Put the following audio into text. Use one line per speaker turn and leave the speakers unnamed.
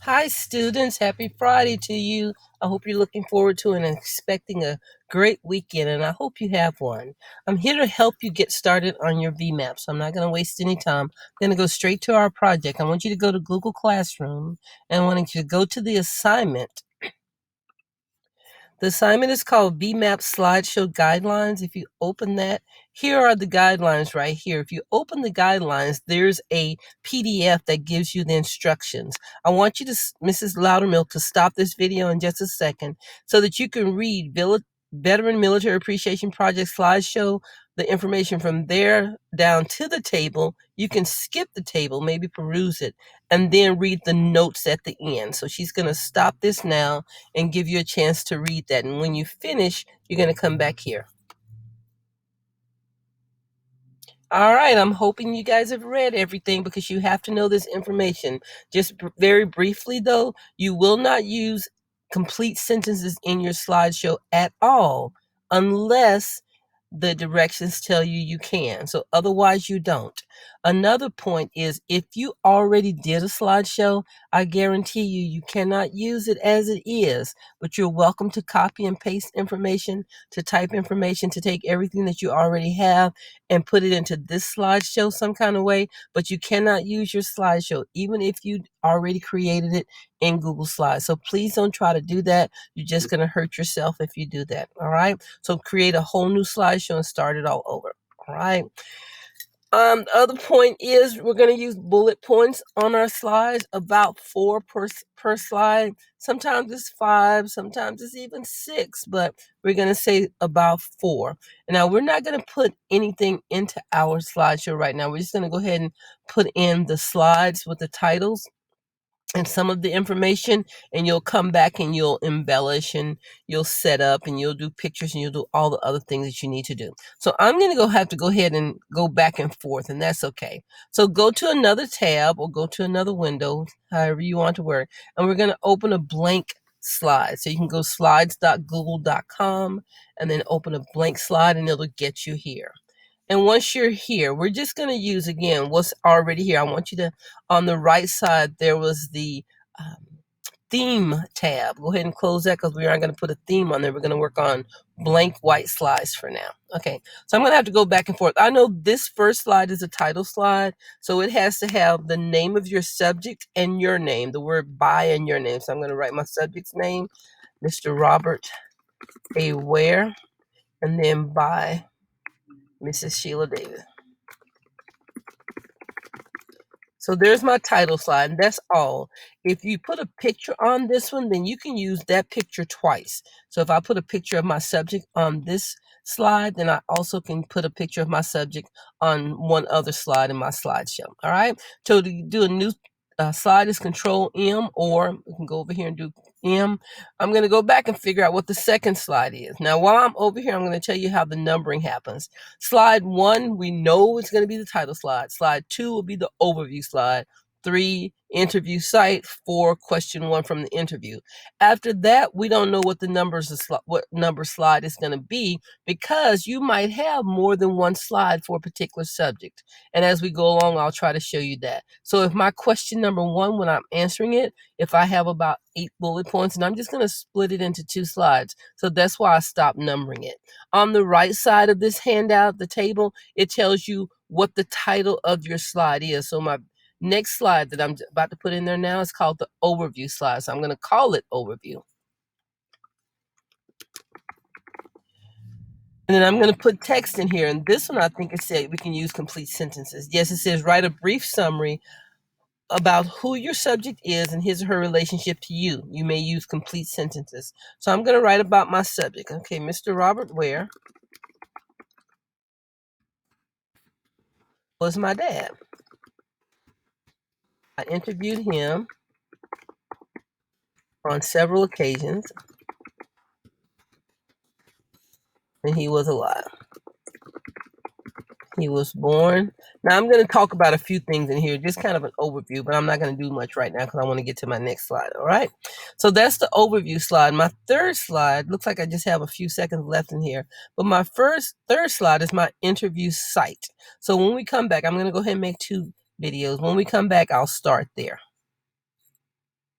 Hi, students. Happy Friday to you. I hope you're looking forward to and expecting a great weekend, and I hope you have one. I'm here to help you get started on your VMAP, so I'm not going to waste any time. I'm going to go straight to our project. I want you to go to Google Classroom, and I want you to go to the assignment. The assignment is called VMAP Slideshow Guidelines. If you open that, here are the guidelines right here. If you open the guidelines, there's a PDF that gives you the instructions. I want you to, Mrs. Loudermilk, to stop this video in just a second so that you can read Veteran Military Appreciation Project Slideshow, the information from there down to the table. You can skip the table, maybe peruse it, and then read the notes at the end. So she's going to stop this now and give you a chance to read that. And when you finish, you're going to come back here. All right, I'm hoping you guys have read everything because you have to know this information. Just very briefly, though, you will not use complete sentences in your slideshow at all unless the directions tell you you can. So otherwise you don't. Another point is if you already did a slideshow, I guarantee you cannot use it as it is, but you're welcome to copy and paste information, to type information, to take everything that you already have and put it into this slideshow some kind of way, but you cannot use your slideshow even if you already created it in Google Slides. So please don't try to do that. You're just going to hurt yourself if you do that. All right. So create a whole new slideshow and start it all over. All right. The other point is we're going to use bullet points on our slides, about 4 per slide. Sometimes it's 5, sometimes it's even 6, but we're going to say about 4. Now, we're not going to put anything into our slideshow right now. We're just going to go ahead and put in the slides with the titles and some of the information, and you'll come back and you'll embellish and you'll set up and you'll do pictures and you'll do all the other things that you need to do. So I'm going to have to go ahead and go back and forth, and that's okay. So go to another tab or go to another window, however you want to work, and we're going to open a blank slide. So you can go slides.google.com and then open a blank slide and it'll get you here. And once you're here, we're just going to use, again, what's already here. I want you to, on the right side, there was the theme tab. Go ahead and close that because we aren't going to put a theme on there. We're going to work on blank white slides for now. Okay, so I'm going to have to go back and forth. I know this first slide is a title slide, so it has to have the name of your subject and your name, the word by and your name. So I'm going to write my subject's name, Mr. Robert A. Ware, and then by Mrs. Sheila Davis. So there's my title slide, and that's all. If you put a picture on this one, then you can use that picture twice. So if I put a picture of my subject on this slide, then I also can put a picture of my subject on one other slide in my slideshow. All right. So to do a new slide is Control M, or we can go over here and do M. I'm going to go back and figure out what the second slide is. Now, while I'm over here, I'm going to tell you how the numbering happens. Slide 1, we know it's going to be the title slide. Slide 2 will be the overview slide. 3, interview site. 4, question 1 from the interview. After that, we don't know what the what number slide is going to be, because you might have more than one slide for a particular subject. And as we go along, I'll try to show you that. So if my question number 1, when I'm answering it, if I have about 8 bullet points, and I'm just going to split it into 2 slides. So that's why I stopped numbering it. On the right side of this handout, the table, it tells you what the title of your slide is. So my next slide that I'm about to put in there now is called the overview slide. So I'm going to call it overview. And then I'm going to put text in here. And this one, I think it said we can use complete sentences. Yes, it says write a brief summary about who your subject is and his or her relationship to you. You may use complete sentences. So I'm going to write about my subject. Okay, Mr. Robert Ware was my dad. I interviewed him on several occasions, and he was alive. He was born. Now I'm going to talk about a few things in here, just kind of an overview, but I'm not going to do much right now because I want to get to my next slide. All right. So that's the overview slide. My third slide looks like I just have a few seconds left in here, but my third slide is my interview site. So when we come back, I'm going to go ahead and make 2 videos. When we come back, I'll start there.